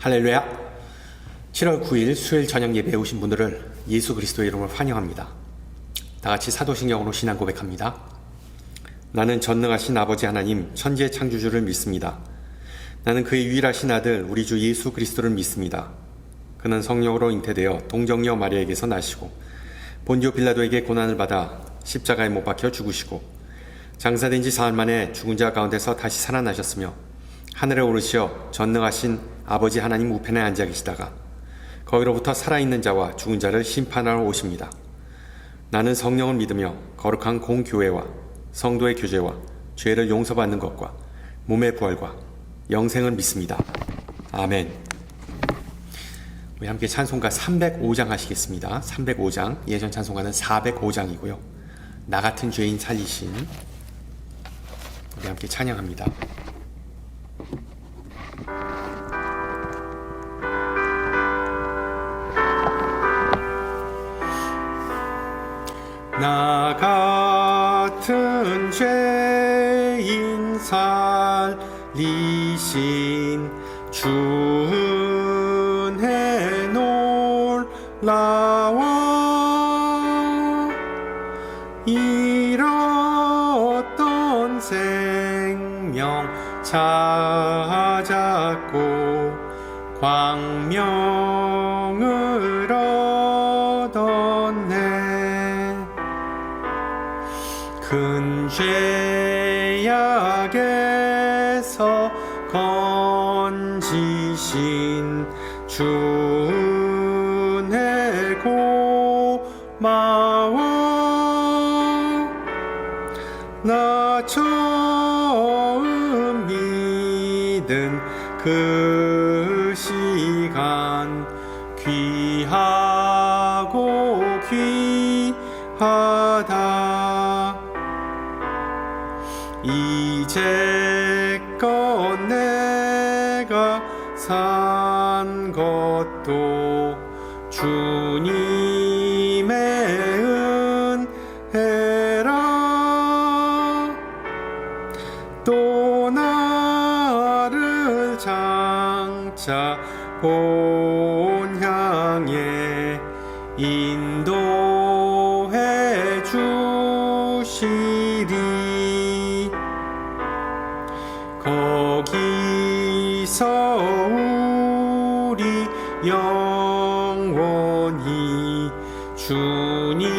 할렐루야. 7월 9일 수요일 저녁 예배에 오신 분들을 예수 그리스도의 이름으로 환영합니다. 다같이 사도신경으로 신앙 고백합니다. 나는 전능하신 아버지 하나님 천지의 창조주를 믿습니다. 나는 그의 유일하신 아들 우리 주 예수 그리스도를 믿습니다. 그는 성령으로 잉태되어 동정녀 마리아에게서 나시고 본디오 빌라도에게 고난을 받아 십자가에 못 박혀 죽으시고 장사된 지 사흘 만에 죽은 자 가운데서 다시 살아나셨으며 하늘에 오르시어 전능하신 아버지 하나님 우편에 앉아 계시다가 거기로부터 살아있는 자와 죽은 자를 심판하러 오십니다. 나는 성령을 믿으며 거룩한 공교회와 성도의 교제와 죄를 용서받는 것과 몸의 부활과 영생을 믿습니다. 아멘. 우리 함께 찬송가 305장 하시겠습니다. 305장, 예전 찬송가는 405장이고요. 나 같은 죄인 살리신, 우리 함께 찬양합니다. 나 같은 죄인 살리신 주 은혜 놀라워 잃었던 생명 찾았고 광명을 얻었네. 큰 죄악에서 건지신 주 은혜 고마워. 나 처음 믿은 그 시간 귀하고 귀하다. 이제껏 내가 산 것도 주님의 은혜라. 또 나를 장차 본향에 인도해 주시리. 거기서 우리 영원히 주님의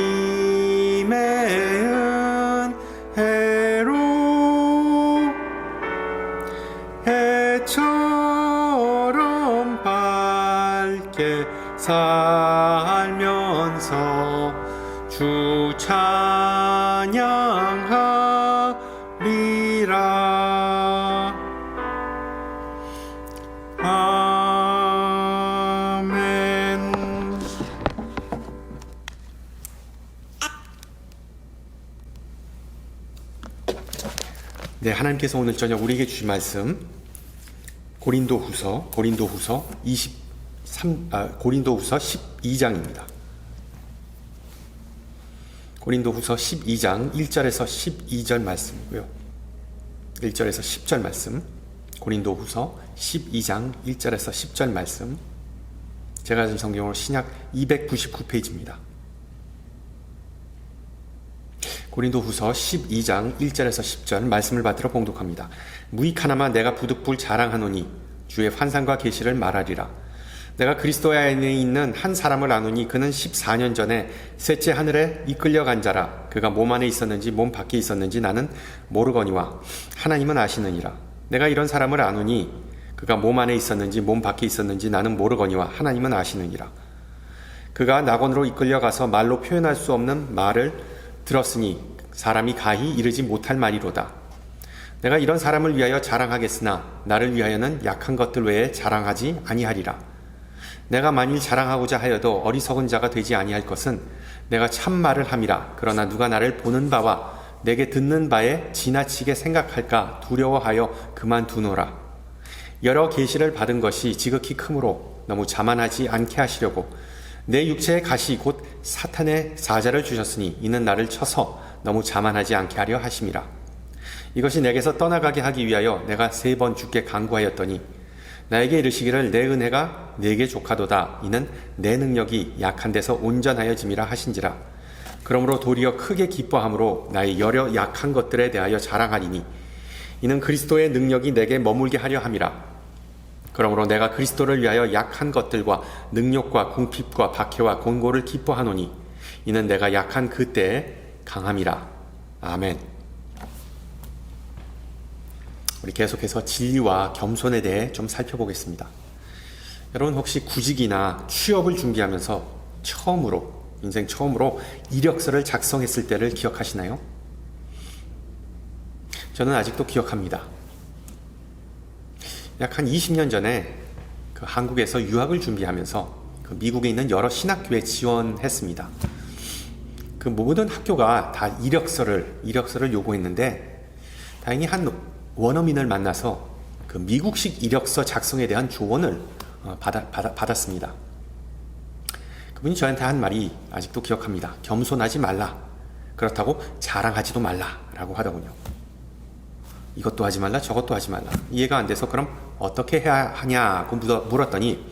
은혜로 해처럼 밝게 살면서 주 찬양하리라. 아멘. 네, 하나님께서 오늘 저녁 우리에게 주신 말씀 고린도후서 12장입니다. 고린도후서 12장 1절에서 12절 말씀이고요. 1절에서 10절 말씀. 고린도후서 12장 1절에서 10절 말씀. 제가 가진 성경으로 신약 299페이지입니다. 고린도후서 12장 1절에서 10절 말씀을 받들어 봉독합니다. 무익 하나만 내가 부득불 자랑하노니 주의 환상과 계시를 말하리라. 내가 그리스도 안에 있는 한 사람을 아노니 그는 14년 전에 셋째 하늘에 이끌려간 자라. 그가 몸 안에 있었는지 몸 밖에 있었는지 나는 모르거니와 하나님은 아시느니라. 내가 이런 사람을 아노니 그가 몸 안에 있었는지 몸 밖에 있었는지 나는 모르거니와 하나님은 아시느니라. 그가 낙원으로 이끌려가서 말로 표현할 수 없는 말을 들었으니 사람이 가히 이르지 못할 말이로다. 내가 이런 사람을 위하여 자랑하겠으나 나를 위하여는 약한 것들 외에 자랑하지 아니하리라. 내가 만일 자랑하고자 하여도 어리석은 자가 되지 아니할 것은 내가 참말을 함이라. 그러나 누가 나를 보는 바와 내게 듣는 바에 지나치게 생각할까 두려워하여 그만두노라. 여러 계시를 받은 것이 지극히 크므로 너무 자만하지 않게 하시려고 내 육체의 가시 곧 사탄의 사자를 주셨으니 이는 나를 쳐서 너무 자만하지 않게 하려 하심이라. 이것이 내게서 떠나가게 하기 위하여 내가 3번 주께 간구하였더니 나에게 이르시기를 내 은혜가 내게 족하도다. 이는 내 능력이 약한 데서 온전하여짐이라 하신지라. 그러므로 도리어 크게 기뻐함으로 나의 여러 약한 것들에 대하여 자랑하리니 이는 그리스도의 능력이 내게 머물게 하려 함이라. 그러므로 내가 그리스도를 위하여 약한 것들과 능력과 궁핍과 박해와 곤고를 기뻐하노니 이는 내가 약한 그때에 강함이라. 아멘. 우리 계속해서 진리와 겸손에 대해 좀 살펴보겠습니다. 여러분 혹시 구직이나 취업을 준비하면서 인생 처음으로 이력서를 작성했을 때를 기억하시나요? 저는 아직도 기억합니다. 약 한 20년 전에 한국에서 유학을 준비하면서 미국에 있는 여러 신학교에 지원했습니다. 모든 학교가 다 이력서를 요구했는데 다행히 한 원어민을 만나서 미국식 이력서 작성에 대한 조언을 받았습니다. 그분이 저한테 한 말이 아직도 기억합니다. 겸손하지 말라. 그렇다고 자랑하지도 말라라고 하더군요. 이것도 하지 말라, 저것도 하지 말라. 이해가 안 돼서 그럼 어떻게 해야 하냐고 물었더니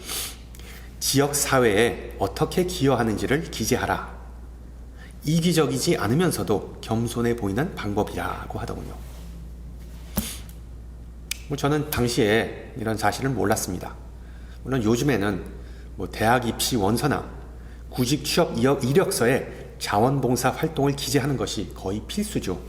지역 사회에 어떻게 기여하는지를 기재하라. 이기적이지 않으면서도 겸손해 보이는 방법이라고 하더군요. 저는 당시에 이런 사실을 몰랐습니다. 물론 요즘에는 대학 입시 원서나 구직 취업 이력서에 자원봉사 활동을 기재하는 것이 거의 필수죠.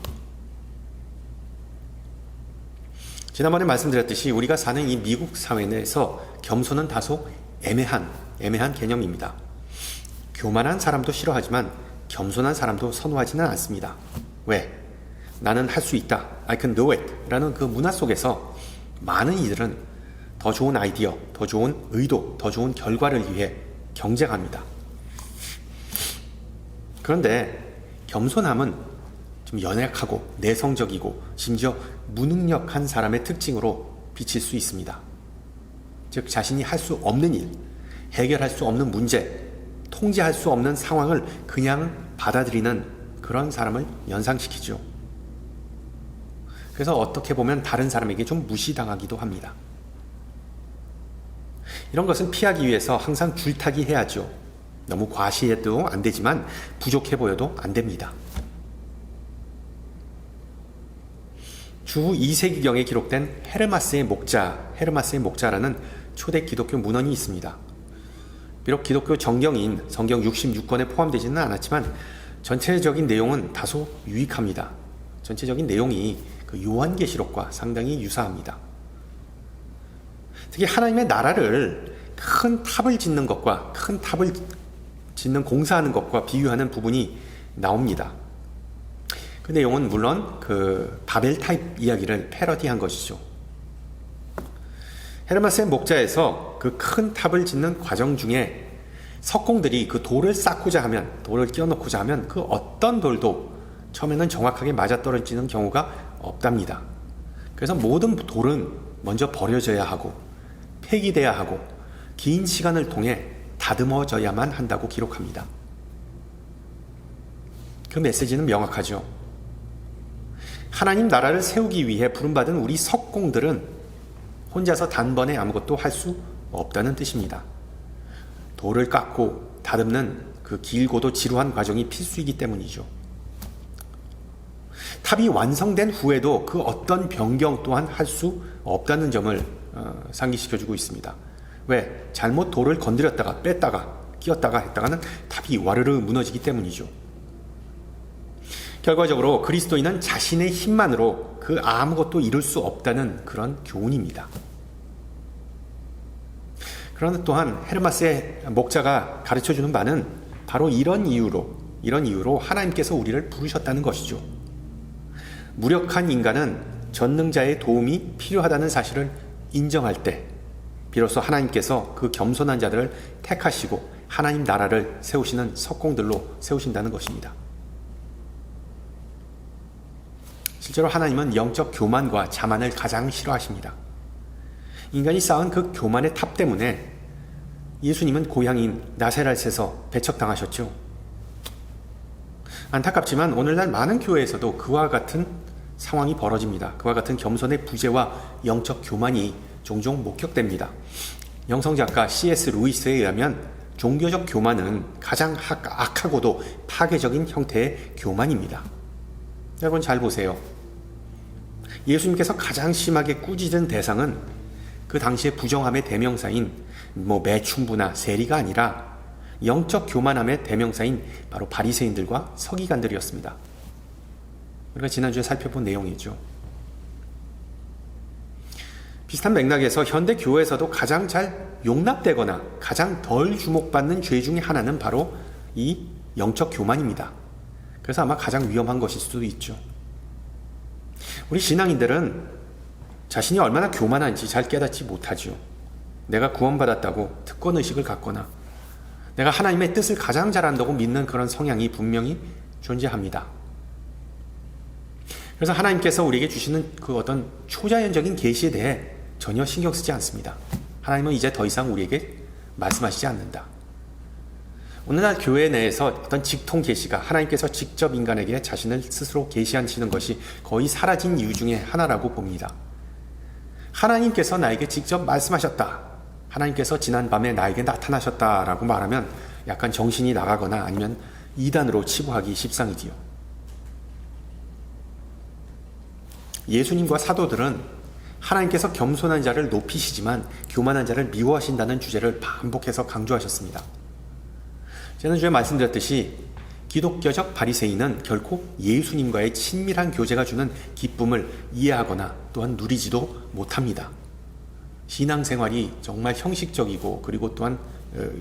지난번에 말씀드렸듯이 우리가 사는 이 미국 사회 내에서 겸손은 다소 애매한 개념입니다. 교만한 사람도 싫어하지만 겸손한 사람도 선호하지는 않습니다. 왜? 나는 할 수 있다. I can do it. 라는 그 문화 속에서 많은 이들은 더 좋은 아이디어, 더 좋은 의도, 더 좋은 결과를 위해 경쟁합니다. 그런데 겸손함은 좀 연약하고 내성적이고 심지어 무능력한 사람의 특징으로 비칠 수 있습니다. 즉 자신이 할 수 없는 일, 해결할 수 없는 문제, 통제할 수 없는 상황을 그냥 받아들이는 그런 사람을 연상시키죠. 그래서 어떻게 보면 다른 사람에게 좀 무시당하기도 합니다. 이런 것은 피하기 위해서 항상 줄타기 해야죠. 너무 과시해도 안 되지만 부족해 보여도 안 됩니다. 주 2세기경에 기록된 헤르마스의 목자라는 초대 기독교 문헌이 있습니다. 비록 기독교 정경인 성경 66권에 포함되지는 않았지만 전체적인 내용은 다소 유익합니다. 전체적인 내용이 요한계시록과 상당히 유사합니다. 특히 하나님의 나라를 큰 탑을 짓는 것과 큰 탑을 짓는 공사하는 것과 비유하는 부분이 나옵니다. 그 내용은 물론 바벨 타입 이야기를 패러디한 것이죠. 헤르마스의 목자에서 그 큰 탑을 짓는 과정 중에 석공들이 그 돌을 끼워놓고자 하면 그 어떤 돌도 처음에는 정확하게 맞아떨어지는 경우가 없답니다. 그래서 모든 돌은 먼저 버려져야 하고 폐기돼야 하고 긴 시간을 통해 다듬어져야만 한다고 기록합니다. 그 메시지는 명확하죠. 하나님 나라를 세우기 위해 부름받은 우리 석공들은 혼자서 단번에 아무것도 할 수 없다는 뜻입니다. 돌을 깎고 다듬는 그 길고도 지루한 과정이 필수이기 때문이죠. 탑이 완성된 후에도 그 어떤 변경 또한 할 수 없다는 점을 상기시켜주고 있습니다. 왜? 잘못 돌을 건드렸다가 뺐다가 끼웠다가 했다가는 탑이 와르르 무너지기 때문이죠. 결과적으로 그리스도인은 자신의 힘만으로 그 아무것도 이룰 수 없다는 그런 교훈입니다. 그러나 또한 헤르마스의 목자가 가르쳐주는 바는 바로 이런 이유로 하나님께서 우리를 부르셨다는 것이죠. 무력한 인간은 전능자의 도움이 필요하다는 사실을 인정할 때 비로소 하나님께서 그 겸손한 자들을 택하시고 하나님 나라를 세우시는 석공들로 세우신다는 것입니다. 실제로 하나님은 영적 교만과 자만을 가장 싫어하십니다. 인간이 쌓은 그 교만의 탑 때문에 예수님은 고향인 나세렛에서 배척당하셨죠. 안타깝지만 오늘날 많은 교회에서도 그와 같은 상황이 벌어집니다. 그와 같은 겸손의 부재와 영적 교만이 종종 목격됩니다. 영성작가 C.S. 루이스에 의하면 종교적 교만은 가장 악하고도 파괴적인 형태의 교만입니다. 여러분 잘 보세요. 예수님께서 가장 심하게 꾸짖은 대상은 그 당시의 부정함의 대명사인 매춘부나 세리가 아니라 영적 교만함의 대명사인 바로 바리새인들과 서기관들이었습니다. 우리가 지난주에 살펴본 내용이죠. 비슷한 맥락에서 현대 교회에서도 가장 잘 용납되거나 가장 덜 주목받는 죄 중에 하나는 바로 이 영적 교만입니다. 그래서 아마 가장 위험한 것일 수도 있죠. 우리 신앙인들은 자신이 얼마나 교만한지 잘 깨닫지 못하죠. 내가 구원받았다고 특권의식을 갖거나 내가 하나님의 뜻을 가장 잘 안다고 믿는 그런 성향이 분명히 존재합니다. 그래서 하나님께서 우리에게 주시는 그 어떤 초자연적인 계시에 대해 전혀 신경 쓰지 않습니다. 하나님은 이제 더 이상 우리에게 말씀하시지 않는다. 오늘날 교회 내에서 어떤 직통 계시가 하나님께서 직접 인간에게 자신을 스스로 계시하시는 것이 거의 사라진 이유 중에 하나라고 봅니다. 하나님께서 나에게 직접 말씀하셨다. 하나님께서 지난밤에 나에게 나타나셨다라고 말하면 약간 정신이 나가거나 아니면 이단으로 치부하기 십상이지요. 예수님과 사도들은 하나님께서 겸손한 자를 높이시지만 교만한 자를 미워하신다는 주제를 반복해서 강조하셨습니다. 지난주에 말씀드렸듯이 기독교적 바리새인은 결코 예수님과의 친밀한 교제가 주는 기쁨을 이해하거나 또한 누리지도 못합니다. 신앙생활이 정말 형식적이고 그리고 또한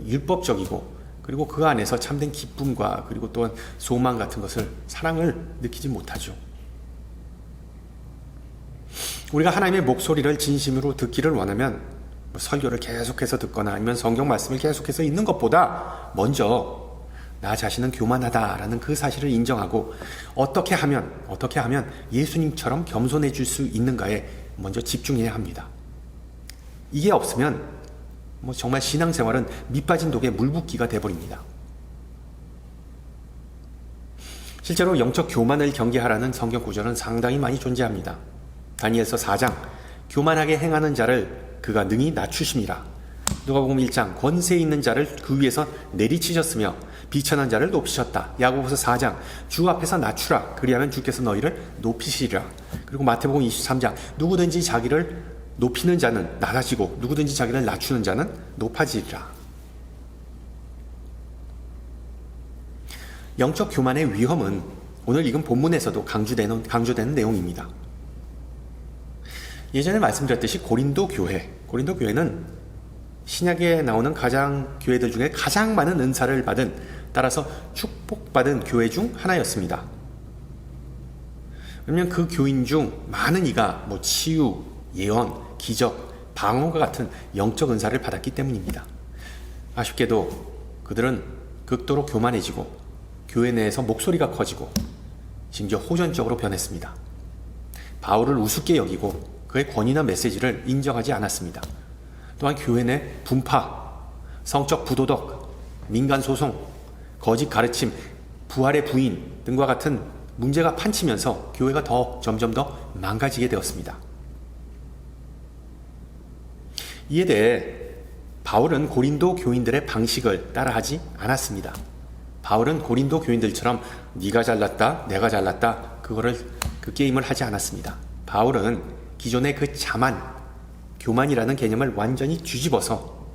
율법적이고 그리고 그 안에서 참된 기쁨과 그리고 또한 소망 같은 것을 사랑을 느끼지 못하죠. 우리가 하나님의 목소리를 진심으로 듣기를 원하면 설교를 계속해서 듣거나 아니면 성경 말씀을 계속해서 읽는 것보다 먼저 나 자신은 교만하다라는 그 사실을 인정하고 어떻게 하면 예수님처럼 겸손해질 수 있는가에 먼저 집중해야 합니다. 이게 없으면 정말 신앙생활은 밑빠진 독에 물붓기가 돼버립니다. 실제로 영적 교만을 경계하라는 성경 구절은 상당히 많이 존재합니다. 다니엘서 4장 교만하게 행하는 자를 그가 능히 낮추심이라. 누가복음 1장 권세 있는 자를 그 위에서 내리치셨으며 비천한 자를 높이셨다. 야고보서 4장 주 앞에서 낮추라. 그리하면 주께서 너희를 높이시리라. 그리고 마태복음 23장 누구든지 자기를 높이는 자는 낮아지고 누구든지 자기를 낮추는 자는 높아지리라. 영적 교만의 위험은 오늘 읽은 본문에서도 강조되는 내용입니다. 예전에 말씀드렸듯이 고린도 교회는 신약에 나오는 교회들 중에 가장 많은 은사를 받은, 따라서 축복받은 교회 중 하나였습니다. 왜냐하면 그 교인 중 많은 이가 치유, 예언, 기적, 방언과 같은 영적 은사를 받았기 때문입니다. 아쉽게도 그들은 극도로 교만해지고 교회 내에서 목소리가 커지고 심지어 호전적으로 변했습니다. 바울을 우습게 여기고 그의 권위나 메시지를 인정하지 않았습니다. 또한 교회 내 분파, 성적 부도덕, 민간소송, 거짓 가르침, 부활의 부인 등과 같은 문제가 판치면서 교회가 점점 더 망가지게 되었습니다. 이에 대해 바울은 고린도 교인들의 방식을 따라하지 않았습니다. 바울은 고린도 교인들처럼 네가 잘났다, 내가 잘났다 그 게임을 하지 않았습니다. 바울은 기존의 그 교만이라는 개념을 완전히 뒤집어서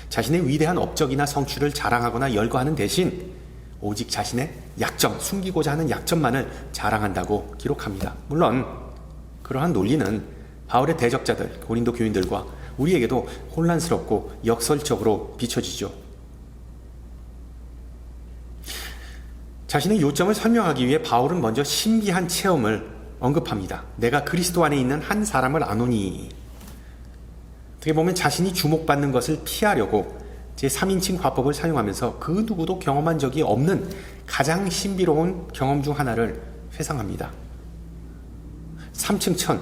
자신의 위대한 업적이나 성취를 자랑하거나 열거하는 대신 오직 자신의 약점, 숨기고자 하는 약점만을 자랑한다고 기록합니다. 물론 그러한 논리는 바울의 대적자들, 고린도 교인들과 우리에게도 혼란스럽고 역설적으로 비춰지죠. 자신의 요점을 설명하기 위해 바울은 먼저 신비한 체험을 언급합니다. 내가 그리스도 안에 있는 한 사람을 아노니. 어떻게 보면 자신이 주목받는 것을 피하려고 제3인칭 화법을 사용하면서 그 누구도 경험한 적이 없는 가장 신비로운 경험 중 하나를 회상합니다. 3층 천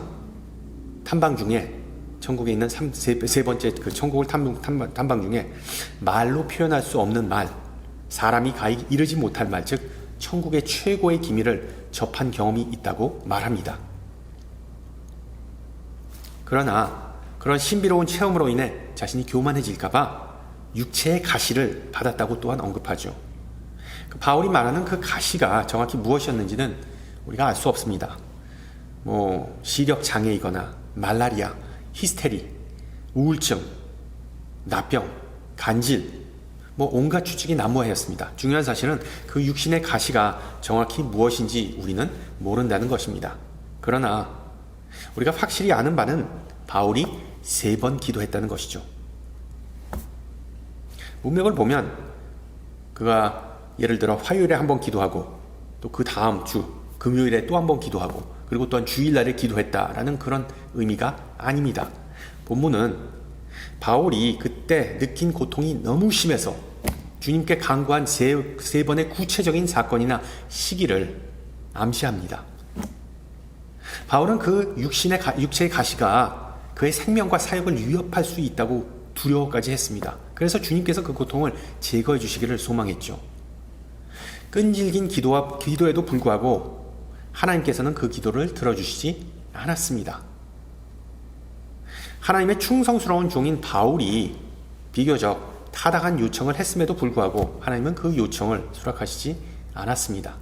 탐방 중에 천국에 있는 세 번째 그 천국을 탐방 중에 말로 표현할 수 없는 말, 사람이 이르지 못할 말, 즉 천국의 최고의 기밀을 접한 경험이 있다고 말합니다. 그러나 그런 신비로운 체험으로 인해 자신이 교만해질까봐 육체의 가시를 받았다고 또한 언급하죠. 바울이 말하는 그 가시가 정확히 무엇이었는지는 우리가 알 수 없습니다. 시력 장애이거나 말라리아, 히스테리, 우울증, 나병, 간질, 온갖 추측이 난무하였습니다. 중요한 사실은 그 육신의 가시가 정확히 무엇인지 우리는 모른다는 것입니다. 그러나 우리가 확실히 아는 바는 바울이 3번 기도했다는 것이죠. 문맥을 보면 그가 예를 들어 화요일에 한 번 기도하고 또 그 다음 주 금요일에 또 한 번 기도하고 그리고 또한 주일날에 기도했다라는 그런 의미가 아닙니다. 본문은 바울이 그때 느낀 고통이 너무 심해서 주님께 간구한 세 번의 구체적인 사건이나 시기를 암시합니다. 바울은 그 육체의 가시가 그의 생명과 사역을 위협할 수 있다고 두려워까지 했습니다. 그래서 주님께서 그 고통을 제거해 주시기를 소망했죠. 끈질긴 기도에도 불구하고 하나님께서는 그 기도를 들어주시지 않았습니다. 하나님의 충성스러운 종인 바울이 비교적 타당한 요청을 했음에도 불구하고 하나님은 그 요청을 수락하시지 않았습니다.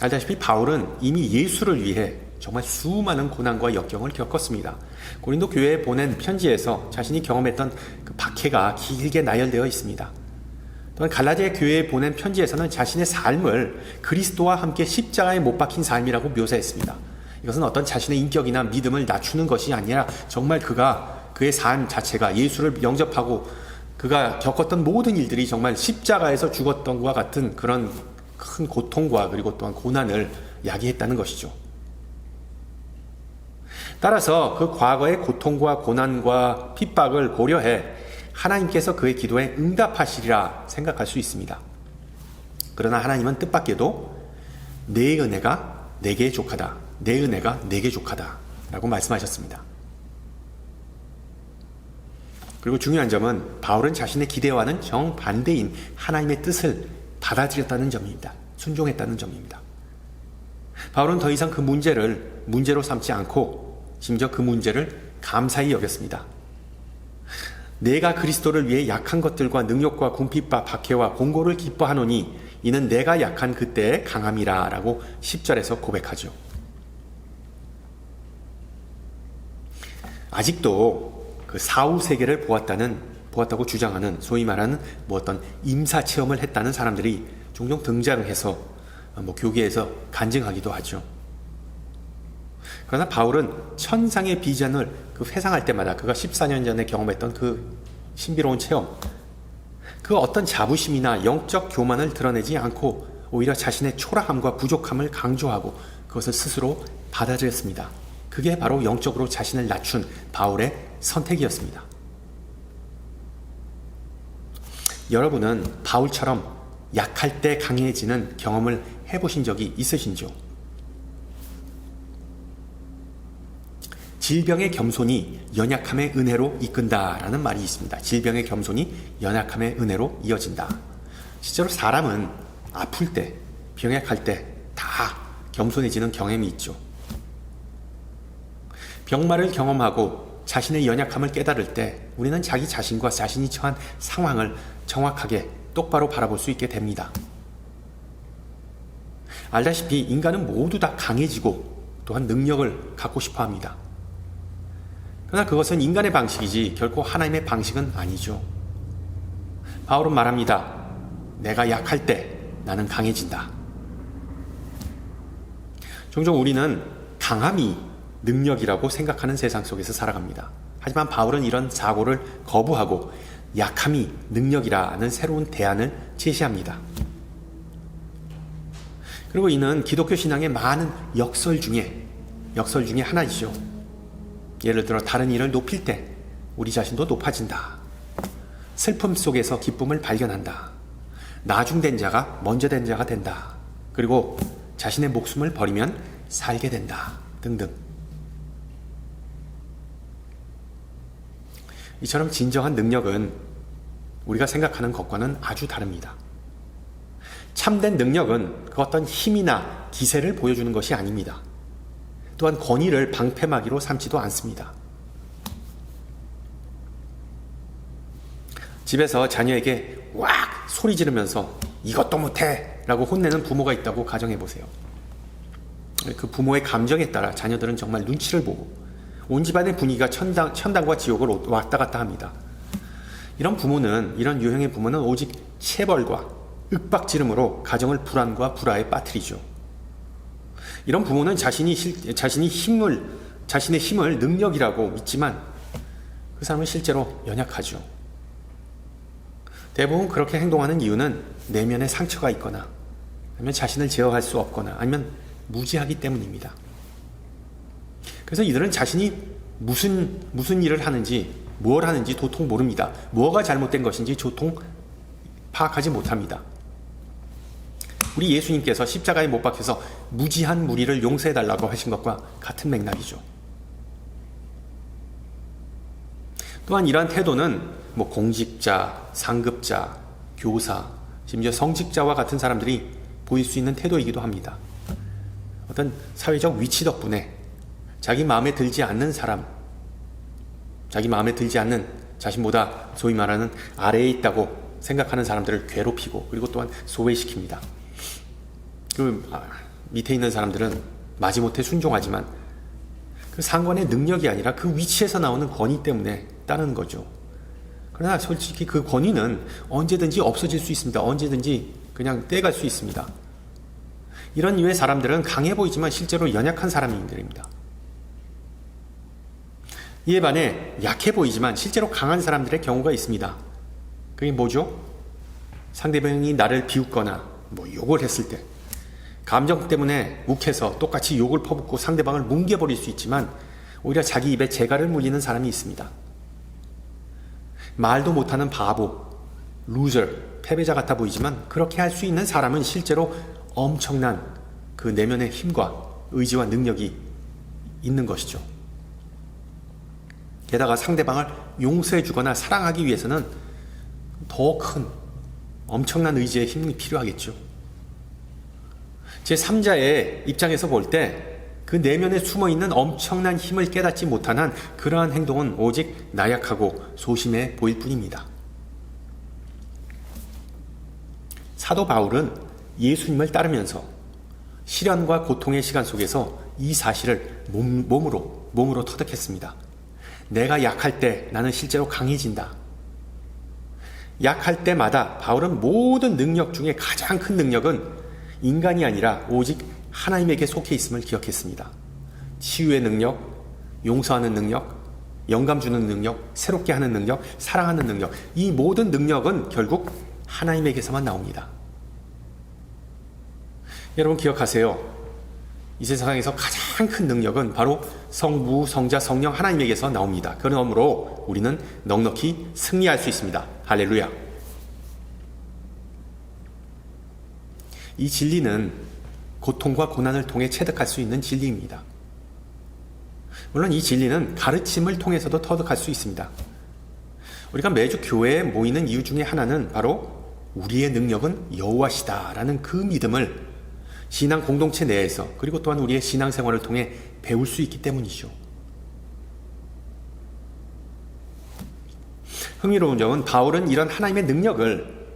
알다시피 바울은 이미 예수를 위해 정말 수많은 고난과 역경을 겪었습니다. 고린도 교회에 보낸 편지에서 자신이 경험했던 그 박해가 길게 나열되어 있습니다. 또한 갈라디아 교회에 보낸 편지에서는 자신의 삶을 그리스도와 함께 십자가에 못 박힌 삶이라고 묘사했습니다. 이것은 어떤 자신의 인격이나 믿음을 낮추는 것이 아니라 정말 그의 삶 자체가 예수를 영접하고 그가 겪었던 모든 일들이 정말 십자가에서 죽었던 것과 같은 그런 큰 고통과 그리고 또한 고난을 야기했다는 것이죠. 따라서 그 과거의 고통과 고난과 핍박을 고려해 하나님께서 그의 기도에 응답하시리라 생각할 수 있습니다. 그러나 하나님은 뜻밖에도 내 은혜가 내게 족하다. 내 은혜가 내게 족하다. 라고 말씀하셨습니다. 그리고 중요한 점은 바울은 자신의 기대와는 정반대인 하나님의 뜻을 받아들였다는 점입니다. 순종했다는 점입니다. 바울은 더 이상 그 문제를 문제로 삼지 않고 심지어 그 문제를 감사히 여겼습니다. 내가 그리스도를 위해 약한 것들과 능욕과 궁핍과 박해와 공고를 기뻐하노니 이는 내가 약한 그때의 강함이라 라고 10절에서 고백하죠. 아직도 그 사후 세계를 보았다고 주장하는 소위 말하는 어떤 임사 체험을 했다는 사람들이 종종 등장해서 교계에서 간증하기도 하죠. 그러나 바울은 천상의 비전을 회상할 때마다 그가 14년 전에 경험했던 그 신비로운 체험, 그 어떤 자부심이나 영적 교만을 드러내지 않고 오히려 자신의 초라함과 부족함을 강조하고 그것을 스스로 받아들였습니다. 그게 바로 영적으로 자신을 낮춘 바울의 선택이었습니다. 여러분은 바울처럼 약할 때 강해지는 경험을 해보신 적이 있으신지요? 질병의 겸손이 연약함의 은혜로 이끈다라는 말이 있습니다. 질병의 겸손이 연약함의 은혜로 이어진다. 실제로 사람은 아플 때, 병약할 때 다 겸손해지는 경험이 있죠. 병마를 경험하고 자신의 연약함을 깨달을 때 우리는 자기 자신과 자신이 처한 상황을 정확하게 똑바로 바라볼 수 있게 됩니다. 알다시피 인간은 모두 다 강해지고 또한 능력을 갖고 싶어 합니다. 그러나 그것은 인간의 방식이지 결코 하나님의 방식은 아니죠. 바울은 말합니다. 내가 약할 때 나는 강해진다. 종종 우리는 강함이 능력이라고 생각하는 세상 속에서 살아갑니다. 하지만 바울은 이런 사고를 거부하고 약함이 능력이라는 새로운 대안을 제시합니다. 그리고 이는 기독교 신앙의 많은 역설 중에 하나이죠. 예를 들어 다른 일을 높일 때 우리 자신도 높아진다. 슬픔 속에서 기쁨을 발견한다. 나중된 자가 먼저 된 자가 된다. 그리고 자신의 목숨을 버리면 살게 된다. 등등. 이처럼 진정한 능력은 우리가 생각하는 것과는 아주 다릅니다. 참된 능력은 그 어떤 힘이나 기세를 보여주는 것이 아닙니다. 또한 권위를 방패막이로 삼지도 않습니다. 집에서 자녀에게 왁 소리 지르면서 이것도 못해 라고 혼내는 부모가 있다고 가정해 보세요. 그 부모의 감정에 따라 자녀들은 정말 눈치를 보고 온 집안의 분위기가 천당과 지옥을 왔다 갔다 합니다. 이런 유형의 부모는 오직 체벌과 윽박지름으로 가정을 불안과 불화에 빠뜨리죠. 이런 부모는 자신의 힘을 능력이라고 믿지만 그 사람은 실제로 연약하죠. 대부분 그렇게 행동하는 이유는 내면에 상처가 있거나 아니면 자신을 제어할 수 없거나 아니면 무지하기 때문입니다. 그래서 이들은 자신이 무슨 일을 하는지 뭘 하는지 도통 모릅니다. 뭐가 잘못된 것인지 도통 파악하지 못합니다. 우리 예수님께서 십자가에 못 박혀서 무지한 무리를 용서해달라고 하신 것과 같은 맥락이죠. 또한 이러한 태도는 공직자, 상급자, 교사, 심지어 성직자와 같은 사람들이 보일 수 있는 태도이기도 합니다. 어떤 사회적 위치 덕분에 자기 마음에 들지 않는 사람, 자기 마음에 들지 않는 자신보다 소위 말하는 아래에 있다고 생각하는 사람들을 괴롭히고 그리고 또한 소외시킵니다. 밑에 있는 사람들은 마지못해 순종하지만 그 상관의 능력이 아니라 그 위치에서 나오는 권위 때문에 따르는 거죠. 그러나 솔직히 그 권위는 언제든지 없어질 수 있습니다. 언제든지 그냥 떼갈 수 있습니다. 이런 류의 사람들은 강해 보이지만 실제로 연약한 사람들입니다. 이에 반해 약해 보이지만 실제로 강한 사람들의 경우가 있습니다. 그게 뭐죠? 상대방이 나를 비웃거나 욕을 했을 때 감정 때문에 욱해서 똑같이 욕을 퍼붓고 상대방을 뭉개버릴 수 있지만 오히려 자기 입에 재갈을 물리는 사람이 있습니다. 말도 못하는 바보, 루저, 패배자 같아 보이지만 그렇게 할 수 있는 사람은 실제로 엄청난 그 내면의 힘과 의지와 능력이 있는 것이죠. 게다가 상대방을 용서해 주거나 사랑하기 위해서는 더 큰 엄청난 의지의 힘이 필요하겠죠. 제3자의 입장에서 볼 때 그 내면에 숨어있는 엄청난 힘을 깨닫지 못한 한 그러한 행동은 오직 나약하고 소심해 보일 뿐입니다. 사도 바울은 예수님을 따르면서 시련과 고통의 시간 속에서 이 사실을 몸으로 터득했습니다. 내가 약할 때 나는 실제로 강해진다. 약할 때마다 바울은 모든 능력 중에 가장 큰 능력은 인간이 아니라 오직 하나님에게 속해 있음을 기억했습니다. 치유의 능력, 용서하는 능력, 영감 주는 능력, 새롭게 하는 능력, 사랑하는 능력, 이 모든 능력은 결국 하나님에게서만 나옵니다. 여러분 기억하세요. 이 세상에서 가장 큰 능력은 바로 성부, 성자, 성령 하나님에게서 나옵니다. 그러므로 우리는 넉넉히 승리할 수 있습니다. 할렐루야. 이 진리는 고통과 고난을 통해 체득할 수 있는 진리입니다. 물론 이 진리는 가르침을 통해서도 터득할 수 있습니다. 우리가 매주 교회에 모이는 이유 중에 하나는 바로 우리의 능력은 여호와시다라는 그 믿음을 신앙 공동체 내에서 그리고 또한 우리의 신앙생활을 통해 배울 수 있기 때문이죠. 흥미로운 점은 바울은 이런 하나님의 능력을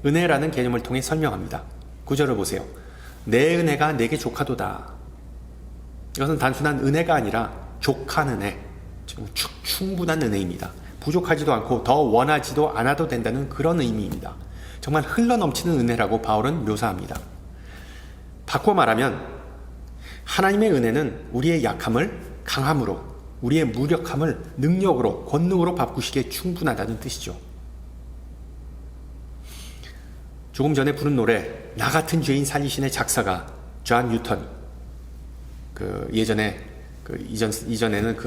은혜라는 개념을 통해 설명합니다. 9절을 보세요. 내 은혜가 내게 족하도다. 이것은 단순한 은혜가 아니라 족한 은혜, 충분한 은혜입니다. 부족하지도 않고 더 원하지도 않아도 된다는 그런 의미입니다. 정말 흘러넘치는 은혜라고 바울은 묘사합니다. 바꿔 말하면 하나님의 은혜는 우리의 약함을 강함으로, 우리의 무력함을 능력으로, 권능으로 바꾸시기에 충분하다는 뜻이죠. 조금 전에 부른 노래 나 같은 죄인 살리신의 작사가 존 뉴턴, 이전에는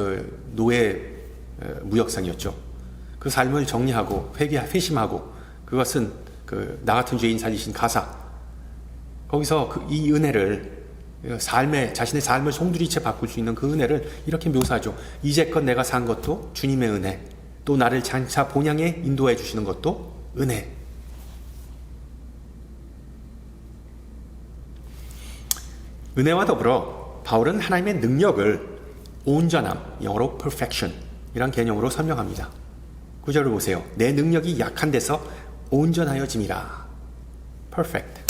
노예 무역상이었죠. 그 삶을 정리하고 회심하고 그것은 나 같은 죄인 살리신 가사, 거기서 이 은혜를 자신의 삶을 송두리째 바꿀 수 있는 그 은혜를 이렇게 묘사하죠. 이제껏 내가 산 것도 주님의 은혜, 또 나를 장차 본향에 인도해 주시는 것도 은혜. 은혜와 더불어 바울은 하나님의 능력을 온전함, 영어로 perfection 이란 개념으로 설명합니다. 구절을 보세요. 내 능력이 약한 데서 온전하여짐이라. perfect.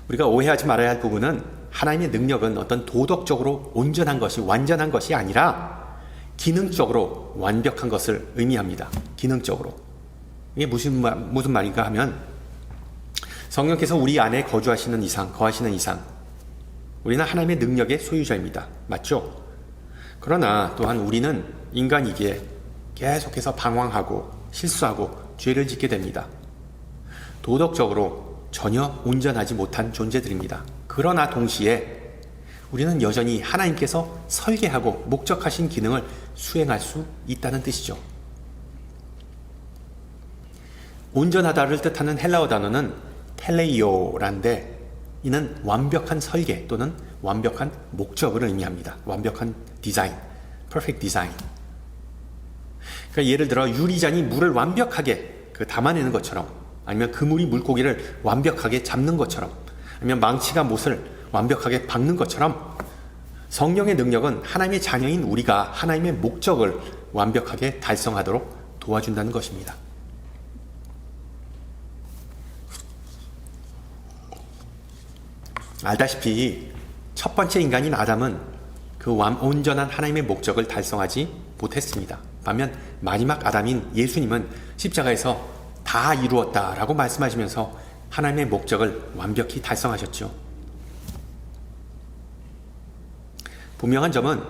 우리가 오해하지 말아야 할 부분은 하나님의 능력은 어떤 도덕적으로 온전한 것이 완전한 것이 아니라 기능적으로 완벽한 것을 의미합니다. 기능적으로. 이게 무슨 말인가 하면 성령께서 우리 안에 거주하시는 이상, 거하시는 이상 우리는 하나님의 능력의 소유자입니다. 맞죠? 그러나 또한 우리는 인간이기에 계속해서 방황하고 실수하고 죄를 짓게 됩니다. 도덕적으로 전혀 온전하지 못한 존재들입니다. 그러나 동시에 우리는 여전히 하나님께서 설계하고 목적하신 기능을 수행할 수 있다는 뜻이죠. 온전하다를 뜻하는 헬라어 단어는 텔레이오란데 이는 완벽한 설계 또는 완벽한 목적을 의미합니다. 완벽한 디자인, perfect design. 그러니까 예를 들어 유리잔이 물을 완벽하게 담아내는 것처럼, 아니면 그물이 물고기를 완벽하게 잡는 것처럼, 아니면 망치가 못을 완벽하게 박는 것처럼 성령의 능력은 하나님의 자녀인 우리가 하나님의 목적을 완벽하게 달성하도록 도와준다는 것입니다. 알다시피 첫 번째 인간인 아담은 그 온전한 하나님의 목적을 달성하지 못했습니다. 반면 마지막 아담인 예수님은 십자가에서 다 이루었다라고 말씀하시면서 하나님의 목적을 완벽히 달성하셨죠. 분명한 점은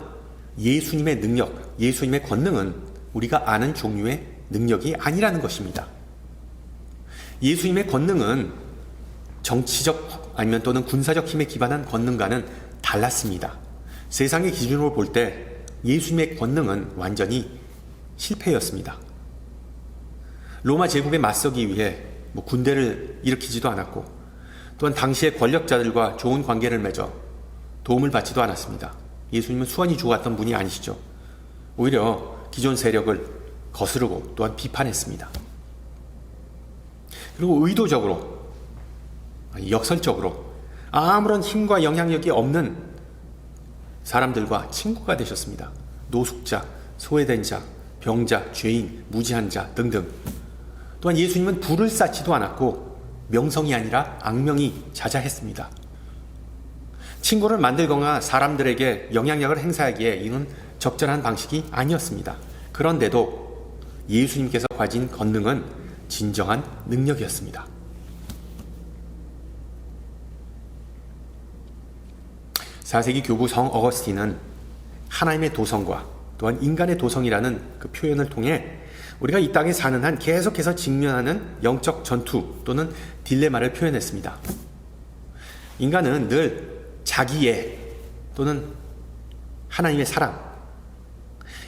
예수님의 능력, 예수님의 권능은 우리가 아는 종류의 능력이 아니라는 것입니다. 예수님의 권능은 정치적 아니면 또는 군사적 힘에 기반한 권능과는 달랐습니다. 세상의 기준으로 볼 때 예수님의 권능은 완전히 실패였습니다. 로마 제국에 맞서기 위해 군대를 일으키지도 않았고 또한 당시의 권력자들과 좋은 관계를 맺어 도움을 받지도 않았습니다. 예수님은 수완이 좋았던 분이 아니시죠. 오히려 기존 세력을 거스르고 또한 비판했습니다. 그리고 의도적으로 역설적으로 아무런 힘과 영향력이 없는 사람들과 친구가 되셨습니다. 노숙자, 소외된 자, 병자, 죄인, 무지한 자 등등. 또한 예수님은 불을 쌓지도 않았고 명성이 아니라 악명이 자자했습니다. 친구를 만들거나 사람들에게 영향력을 행사하기에 이는 적절한 방식이 아니었습니다. 그런데도 예수님께서 가진 권능은 진정한 능력이었습니다. 4세기 교부 성 어거스틴은 하나님의 도성과 또한 인간의 도성이라는 그 표현을 통해 우리가 이 땅에 사는 한 계속해서 직면하는 영적 전투 또는 딜레마를 표현했습니다. 인간은 늘 자기의 또는 하나님의 사랑,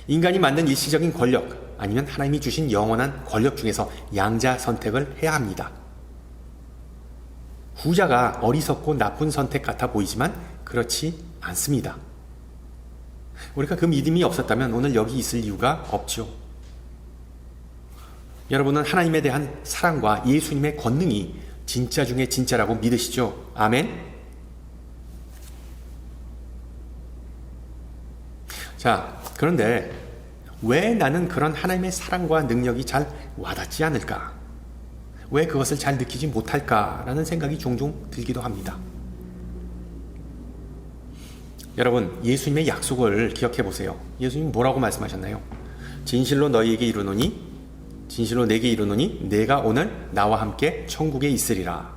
인간이 만든 일시적인 권력 아니면 하나님이 주신 영원한 권력 중에서 양자 선택을 해야 합니다. 후자가 어리석고 나쁜 선택 같아 보이지만 그렇지 않습니다. 우리가 그 믿음이 없었다면 오늘 여기 있을 이유가 없죠. 여러분은 하나님에 대한 사랑과 예수님의 권능이 진짜 중에 진짜라고 믿으시죠? 아멘? 자, 그런데 왜 나는 그런 하나님의 사랑과 능력이 잘 와닿지 않을까? 왜 그것을 잘 느끼지 못할까라는 생각이 종종 들기도 합니다. 여러분, 예수님의 약속을 기억해 보세요. 예수님 뭐라고 말씀하셨나요? 진실로 너희에게 이르노니, 진실로 내게 이르노니 내가 오늘 나와 함께 천국에 있으리라.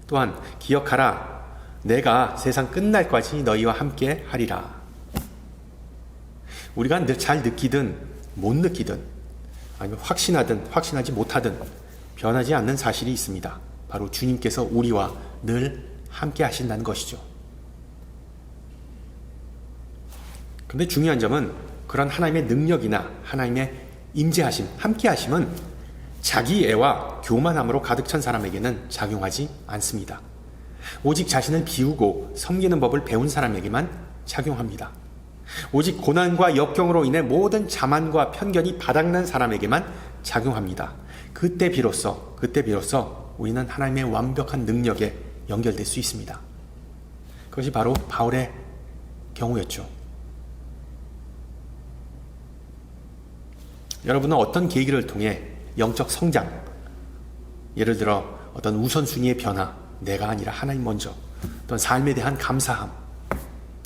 또한 기억하라, 내가 세상 끝날까지 너희와 함께 하리라. 우리가 잘 느끼든 못 느끼든 아니면 확신하든 확신하지 못하든 변하지 않는 사실이 있습니다. 바로 주님께서 우리와 늘 함께 하신다는 것이죠. 그런데 중요한 점은 그런 하나님의 능력이나 하나님의 임재하심, 함께하심은 자기애와 교만함으로 가득 찬 사람에게는 작용하지 않습니다. 오직 자신을 비우고 섬기는 법을 배운 사람에게만 작용합니다. 오직 고난과 역경으로 인해 모든 자만과 편견이 바닥난 사람에게만 작용합니다. 그때 비로소 우리는 하나님의 완벽한 능력에 연결될 수 있습니다. 그것이 바로 바울의 경우였죠. 여러분은 어떤 계기를 통해 영적 성장, 예를 들어 어떤 우선순위의 변화, 내가 아니라 하나님 먼저, 어떤 삶에 대한 감사함,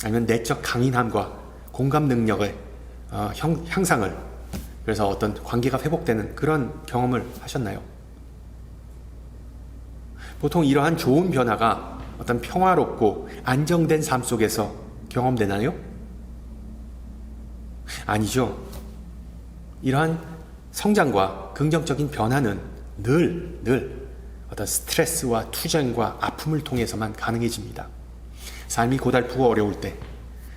아니면 내적 강인함과 공감 능력의 향상을, 그래서 어떤 관계가 회복되는 그런 경험을 하셨나요? 보통 이러한 좋은 변화가 어떤 평화롭고 안정된 삶 속에서 경험되나요? 아니죠. 이러한 성장과 긍정적인 변화는 늘 어떤 스트레스와 투쟁과 아픔을 통해서만 가능해집니다. 삶이 고달프고 어려울 때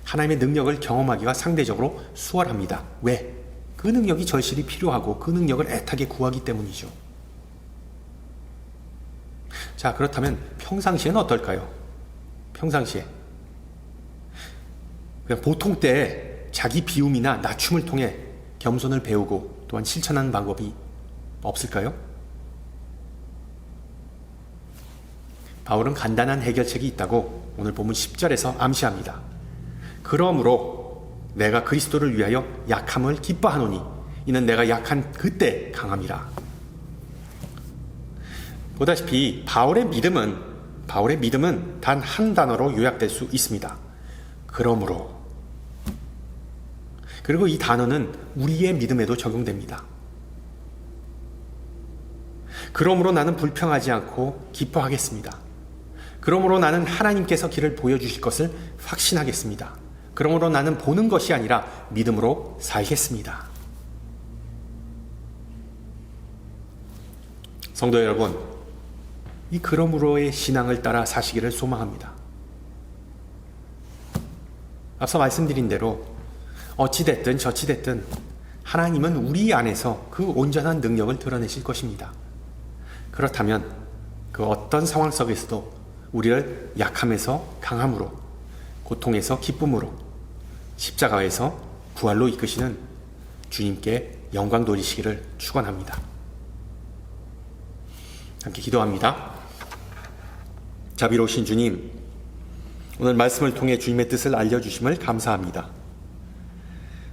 하나님의 능력을 경험하기가 상대적으로 수월합니다. 왜? 그 능력이 절실히 필요하고 그 능력을 애타게 구하기 때문이죠. 자, 그렇다면 평상시에는 어떨까요? 평상시에 그냥 보통 때 자기 비움이나 낮춤을 통해 겸손을 배우고 또한 실천하는 방법이 없을까요? 바울은 간단한 해결책이 있다고 오늘 본문 10절에서 암시합니다. 그러므로 내가 그리스도를 위하여 약함을 기뻐하노니 이는 내가 약한 그때 강함이라. 보다시피 바울의 믿음은 단 한 단어로 요약될 수 있습니다. 그러므로. 그리고 이 단어는 우리의 믿음에도 적용됩니다. 그러므로 나는 불평하지 않고 기뻐하겠습니다. 그러므로 나는 하나님께서 길을 보여주실 것을 확신하겠습니다. 그러므로 나는 보는 것이 아니라 믿음으로 살겠습니다. 성도 여러분, 이 그러므로의 신앙을 따라 사시기를 소망합니다. 앞서 말씀드린 대로 어찌됐든 저찌됐든 하나님은 우리 안에서 그 온전한 능력을 드러내실 것입니다. 그렇다면 그 어떤 상황 속에서도 우리를 약함에서 강함으로, 고통에서 기쁨으로, 십자가에서 부활로 이끄시는 주님께 영광 돌리시기를 축원합니다. 함께 기도합니다. 자비로우신 주님, 오늘 말씀을 통해 주님의 뜻을 알려주심을 감사합니다.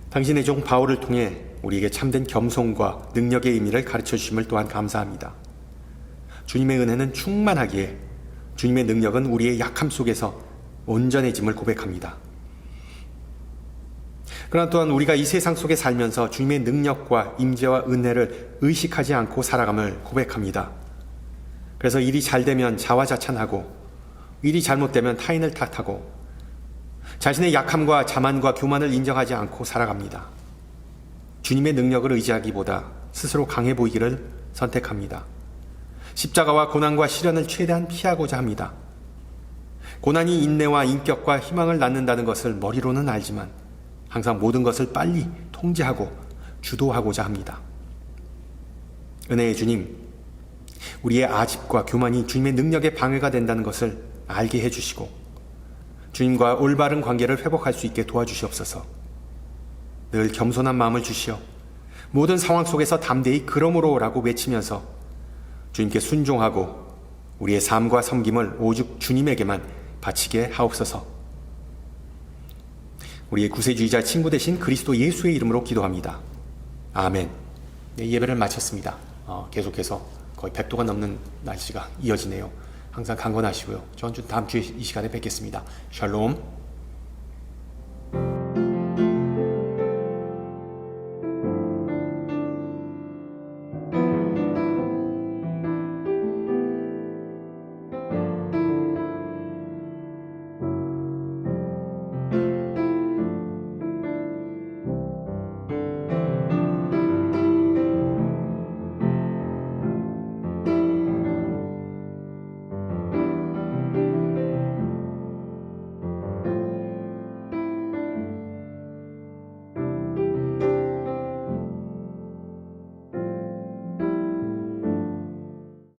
당신의 종 바울을 통해 우리에게 참된 겸손과 능력의 의미를 가르쳐 주심을 또한 감사합니다. 주님의 은혜는 충만하기에 주님의 능력은 우리의 약함 속에서 온전해짐을 고백합니다. 그러나 또한 우리가 이 세상 속에 살면서 주님의 능력과 임재와 은혜를 의식하지 않고 살아감을 고백합니다. 그래서 일이 잘 되면 자화자찬하고 일이 잘못되면 타인을 탓하고 자신의 약함과 자만과 교만을 인정하지 않고 살아갑니다. 주님의 능력을 의지하기보다 스스로 강해 보이기를 선택합니다. 십자가와 고난과 시련을 최대한 피하고자 합니다. 고난이 인내와 인격과 희망을 낳는다는 것을 머리로는 알지만 항상 모든 것을 빨리 통제하고 주도하고자 합니다. 은혜의 주님, 우리의 아집과 교만이 주님의 능력에 방해가 된다는 것을 알게 해주시고 주님과 올바른 관계를 회복할 수 있게 도와주시옵소서. 늘 겸손한 마음을 주시어 모든 상황 속에서 담대히 그러므로라고 외치면서 주님께 순종하고 우리의 삶과 섬김을 오직 주님에게만 바치게 하옵소서. 우리의 구세주의자 친구 되신 그리스도 예수의 이름으로 기도합니다. 아멘. 네, 예배를 마쳤습니다. 계속해서 거의 100도가 넘는 날씨가 이어지네요. 항상 강건하시고요. 저는 다음 주에 이 시간에 뵙겠습니다. 샬롬.